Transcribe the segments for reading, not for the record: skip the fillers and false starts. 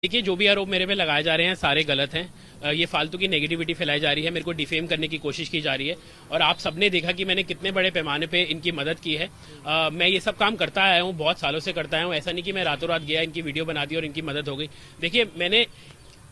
देखिए, जो भी आरोप मेरे पे लगाए जा रहे हैं सारे गलत हैं। ये फालतू की नेगेटिविटी फैलाई जा रही है, मेरे को डिफेम करने की कोशिश की जा रही है। और आप सबने देखा कि मैंने कितने बड़े पैमाने पे इनकी मदद की है। मैं ये सब काम करता आया हूँ, बहुत सालों से करता आया हूँ। ऐसा नहीं कि मैं रातों रात गया, इनकी वीडियो बना दी और इनकी मदद हो गई। देखिए, मैंने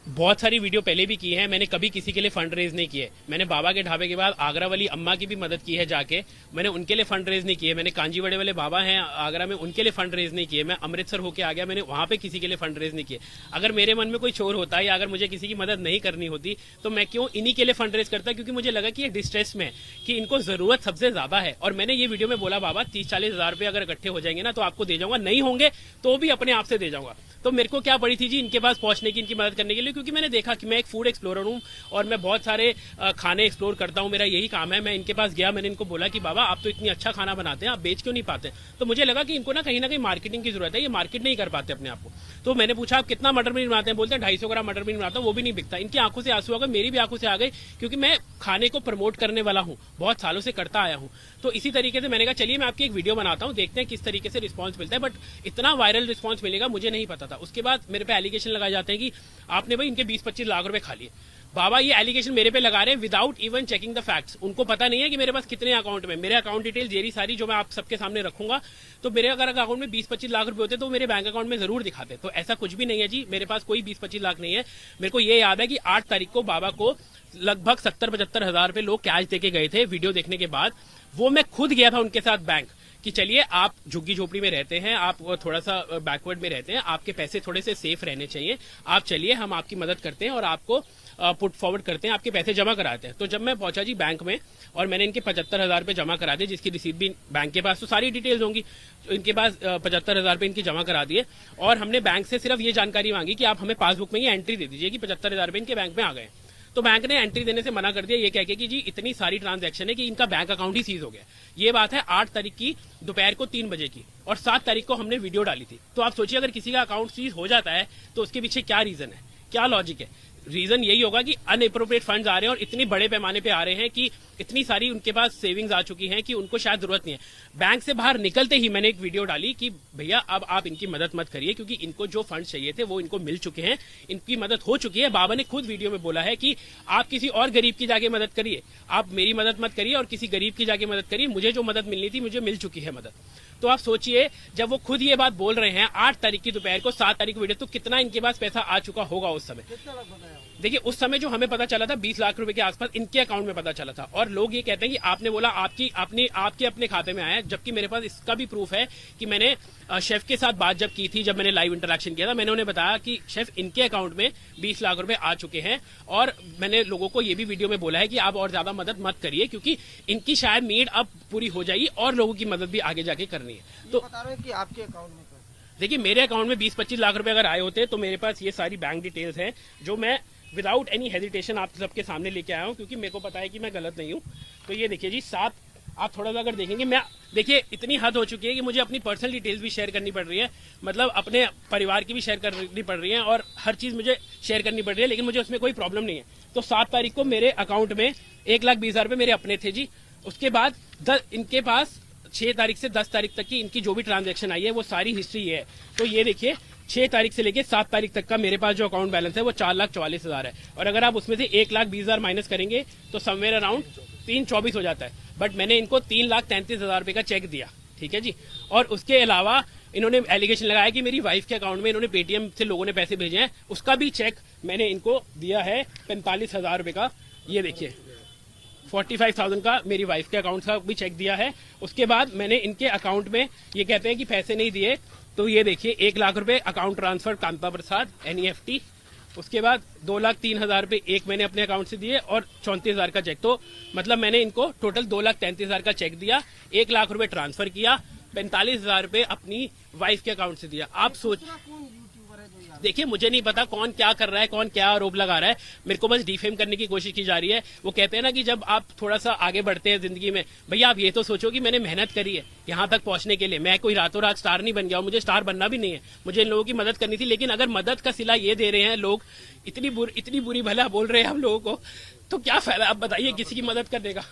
बहुत सारी वीडियो पहले भी की है, मैंने कभी किसी के लिए फंड रेज नहीं किए। मैंने बाबा के ढाबे के बाद आगरा वाली अम्मा की भी मदद की है जाके, मैंने उनके लिए फंड रेज नहीं किए। मैंने कांजीवड़े वाले बाबा हैं आगरा में, उनके लिए फंड रेज नहीं किए। मैं अमृतसर होके आ गया, मैंने वहां पे किसी के लिए फंड रेज नहीं किए। अगर मेरे मन में कोई चोर होता या अगर मुझे किसी की मदद नहीं करनी होती तो मैं क्यों इन्हीं के लिए फंड रेज करता, क्योंकि मुझे लगा कि ये डिस्ट्रेस में, कि इनको जरूरत सबसे ज्यादा है। और मैंने ये वीडियो में बोला, बाबा 30-40 हजार रुपए अगर इकट्ठे हो जाएंगे ना तो आपको दे जाऊंगा, नहीं होंगे तो भी अपने आप से दे जाऊंगा। तो मेरे को क्या पड़ी थी जी इनके पास पहुंचने की, इनकी मदद करने के लिए, क्योंकि मैंने देखा कि मैं एक फूड एक्सप्लोरर हूं और मैं बहुत सारे खाने एक्सप्लोर करता हूं, मेरा यही काम है। मैं इनके पास गया, मैंने इनको बोला कि बाबा आप तो इतनी अच्छा खाना बनाते हैं, आप बेच क्यों नहीं पाते? तो मुझे लगा कि इनको ना कहीं मार्केटिंग की जरूरत है, ये मार्केट नहीं कर पाते अपने आप को। तो मैंने पूछा आप कितना मटर पनीर बनाते हैं? बोलते हैं 250 ग्राम मटर पनीर बनाता हूं, वो भी नहीं बिकता। इनकी आंखों से आंसू आ गए, मेरी भी आंखों से आ गई, क्योंकि मैं खाने को प्रमोट करने वाला हूं, बहुत सालों से करता आया हूं। तो इसी तरीके से मैंने कहा चलिए मैं आपकी एक वीडियो बनाता हूं, देखते हैं किस तरीके से रिस्पॉन्स मिलता है। बट इतना वायरल रिस्पॉन्स मिलेगा मुझे नहीं पता था। उसके बाद मेरे पे एलिगेशन लगाए जाते हैं कि आपने भाई इनके 20-25 लाख रुपए खा लिए। बाबा ये एलिगेशन मेरे पे लगा रहे हैं without even checking the facts. उनको पता नहीं है कि मेरे पास कितने अकाउंट में, मेरे अकाउंट डिटेल्स ये सारी जो मैं आप सबके सामने रखूंगा, तो मेरे अगर अकाउंट में 20-25 लाख रुपए होते तो मेरे बैंक अकाउंट में जरूर दिखाते। तो ऐसा कुछ भी नहीं है जी, मेरे पास कोई 20-25 लाख नहीं है। मेरे को ये याद है कि 8 तारीख को बाबा को लगभग 70-75 हजार रुपए लोग कैश देके गए थे वीडियो देखने के बाद। वो मैं खुद गया था उनके साथ बैंक, कि चलिए आप झुग्गी झोपड़ी में रहते हैं, आप थोड़ा सा बैकवर्ड में रहते हैं, आपके पैसे थोड़े से सेफ रहने चाहिए, आप चलिए हम आपकी मदद करते हैं और आपको पुट फॉरवर्ड करते हैं, आपके पैसे जमा कराते हैं। तो जब मैं पहुंचा जी बैंक में और मैंने इनके 75 हजार रुपए जमा करा दिए, जिसकी रिसीट भी बैंक के पास तो सारी डिटेल्स होंगी, इनके पास 75 हजार रुपए इनकी जमा करा दिए। और हमने बैंक से सिर्फ ये जानकारी मांगी कि आप हमें पासबुक में ये एंट्री दे दीजिए कि 75 हजार रुपए इनके बैंक में आ गए। तो बैंक ने एंट्री देने से मना कर दिया, ये कह के कि जी इतनी सारी ट्रांजैक्शन है कि इनका बैंक अकाउंट ही सीज हो गया। ये बात है 8 तारीख की दोपहर को 3 बजे की, और 7 तारीख को हमने वीडियो डाली थी। तो आप सोचिए अगर किसी का अकाउंट सीज हो जाता है तो उसके पीछे क्या रीजन है, क्या लॉजिक है? रीजन यही होगा कि अनएप्रोप्रिएट फंड्स आ रहे हैं और इतने बड़े पैमाने पे आ रहे हैं कि इतनी सारी उनके पास सेविंग्स आ चुकी हैं कि उनको शायद जरूरत नहीं है। बैंक से बाहर निकलते ही मैंने एक वीडियो डाली कि भैया अब आप इनकी मदद मत करिए, क्योंकि इनको जो फंड चाहिए थे वो इनको मिल चुके हैं, इनकी मदद हो चुकी है। बाबा ने खुद वीडियो में बोला है कि आप किसी और गरीब की जाके मदद करिए, आप मेरी मदद मत करिए और किसी गरीब की जाके मदद करिए, मुझे जो मदद मिलनी थी मुझे मिल चुकी है मदद। तो आप सोचिए जब वो खुद ये बात बोल रहे हैं 8 तारीख की दोपहर को, 7 तारीख को वीडियो, तो कितना इनके पास पैसा आ चुका होगा उस समय? देखिए उस समय जो हमें पता चला था 20 लाख रुपए के आसपास इनके अकाउंट में पता चला था। और लोग ये कहते हैं कि आपने बोला आपके अपने खाते में आया, जबकि मेरे पास इसका भी प्रूफ है कि मैंने शेफ के साथ बात जब की थी, जब मैंने लाइव इंटरेक्शन किया था, मैंने उन्हें बताया कि शेफ इनके अकाउंट में 20 लाख रुपए आ चुके हैं। और मैंने लोगों को ये भी वीडियो में बोला है कि आप और ज्यादा मदद मत करिए, क्योंकि इनकी शायद नीड अब पूरी हो जाएगी और लोगों की मदद भी आगे जाके करनी है। तो बता रहे हैं कि आपके अकाउंट में देखिए मेरे अकाउंट में 20-25 लाख रुपए अगर आए होते तो मेरे पास ये सारी बैंक डिटेल्स हैं, जो मैं विदाउट एनी हेजिटेशन आप सबके सामने लेके आया हूँ, क्योंकि मेरे को पता है कि मैं गलत नहीं हूँ। तो ये देखिए जी 7, आप थोड़ा सा अगर देखेंगे, मैं देखिए इतनी हद हो चुकी है कि मुझे अपनी पर्सनल डिटेल्स भी शेयर करनी पड़ रही है, मतलब अपने परिवार की भी शेयर करनी पड़ रही है और हर चीज मुझे शेयर करनी पड़ रही है, लेकिन मुझे उसमें कोई प्रॉब्लम नहीं है। तो 7 तारीख को मेरे अकाउंट में 1,20,000 रुपए मेरे अपने थे जी। उसके बाद इनके पास 6 तारीख से 10 तारीख तक की इनकी जो भी ट्रांजैक्शन आई है वो सारी हिस्ट्री है। तो ये देखिए 6 तारीख से लेके 7 तारीख तक का मेरे पास जो अकाउंट बैलेंस है वो 4,44,000 है। और अगर आप उसमें से 1,20,000 माइनस करेंगे तो समवेयर अराउंड 3,24 हो जाता है। बट मैंने इनको 3,33,000 रुपए का चेक दिया, ठीक है जी। और उसके अलावा इन्होंने एलिगेशन लगाया कि मेरी वाइफ के अकाउंट में इन्होंने पेटीएम से लोगों ने पैसे भेजे हैं, उसका भी चेक मैंने इनको दिया है 45,000 रुपए का। ये देखिए 45,000 का मेरी वाइफ के अकाउंट का भी चेक दिया है। उसके बाद मैंने इनके अकाउंट में, ये कहते हैं कि पैसे नहीं दिए, तो ये देखिए 1 लाख रुपए अकाउंट ट्रांसफर कांता प्रसाद NEFT। उसके बाद 2,03,000 रुपए एक मैंने अपने अकाउंट से दिए और 34,000 का चेक। तो मतलब मैंने इनको टोटल 2,33,000 का चेक दिया, 1 लाख रुपए ट्रांसफर किया, 45,000 रुपए अपनी वाइफ के अकाउंट से दिया। आप सोच देखिए मुझे नहीं पता कौन क्या कर रहा है, कौन क्या आरोप लगा रहा है, मेरे को बस डिफेम करने की कोशिश की जा रही है। वो कहते हैं ना कि जब आप थोड़ा सा आगे बढ़ते हैं जिंदगी में, भैया आप ये तो सोचो कि मैंने मेहनत करी है यहाँ तक पहुंचने के लिए, मैं कोई रातों रात स्टार नहीं बन गया हूँ, मुझे स्टार बनना भी नहीं है, मुझे इन लोगों की मदद करनी थी। लेकिन अगर मदद का सिला ये दे रहे हैं लोग, इतनी बुरी भला बोल रहे हैं हम लोगों को, तो क्या फायदा आप बताइए किसी की मदद करने का?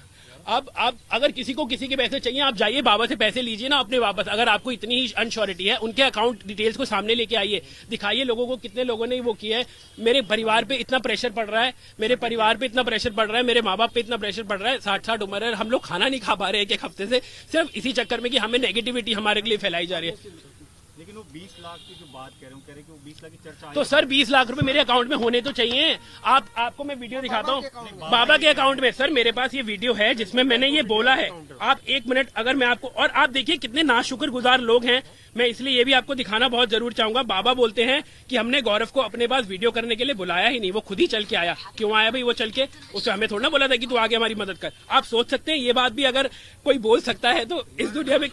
अब आप अगर किसी को किसी के पैसे चाहिए, आप जाइए बाबा से पैसे लीजिए ना अपने वापस। अगर आपको इतनी ही अनश्योरिटी है, उनके अकाउंट डिटेल्स को सामने लेके आइए, दिखाइए लोगों को कितने लोगों ने वो किया है। मेरे परिवार पे इतना प्रेशर पड़ रहा है, मेरे परिवार पे इतना प्रेशर पड़ रहा है, मेरे माँ बाप पे इतना प्रेशर पड़ रहा है। 60 उम्र है, हम लोग खाना नहीं खा पा रहे एक हफ्ते से, सिर्फ इसी चक्कर में कि हमें नेगेटिविटी हमारे लिए फैलाई जा रही है। लेकिन वो 20 लाख की जो बात कह रहे हैं कि वो 20 लाख की चर्चा तो सर 20 लाख रुपए मेरे अकाउंट में होने तो चाहिए। आपको मैं वीडियो दिखाता हूँ बाबा के अकाउंट में। सर मेरे पास ये वीडियो है जिसमें मैंने ये बोला है। आप एक मिनट अगर मैं आपको, और आप देखिए कितने नाशुक्रगुजार लोग हैं, मैं इसलिए ये भी आपको दिखाना बहुत जरूर चाहूंगा। बाबा बोलते हैं कि हमने गौरव को अपने पास वीडियो करने के लिए बुलाया ही नहीं, वो खुद ही चल के आया। क्यों आया भाई वो चल के? उसे हमें थोड़ा ना बोला था कि तू आगे हमारी मदद कर। आप सोच सकते हैं ये बात भी अगर कोई बोल सकता है तो इस दुनिया में।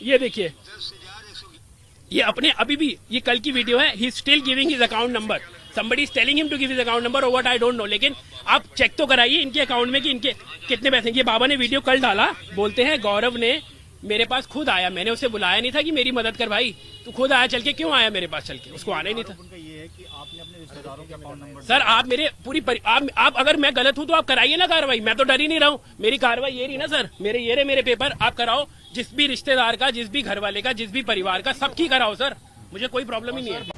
ये देखिए, ये अपने अभी भी ये कल की वीडियो है। He still giving his account number, somebody is telling him to give his account number or what I don't know। लेकिन आप चेक तो कराइए इनके अकाउंट में कि इनके कितने पैसे। ये बाबा ने वीडियो कल डाला, बोलते हैं गौरव ने मेरे पास खुद आया, मैंने उसे बुलाया नहीं था कि मेरी मदद कर भाई, तू खुद आया चल के। क्यों आया मेरे पास चल के? उसको आना ही नहीं था। उनका ये है कि आपने अपने रिश्तेदारों के अकाउंट नंबर। सर आप मेरे आप अगर मैं गलत हूं तो आप कराइए ना कार्रवाई, मैं तो डर ही नहीं रहा हूं। मेरी कार्रवाई ये रही ना सर, मेरे ये रहे मेरे पेपर, आप कराओ। जिस भी रिश्तेदार का, जिस भी घर वाले का, जिस भी परिवार का, सबकी कराओ सर, मुझे कोई प्रॉब्लम ही नहीं है।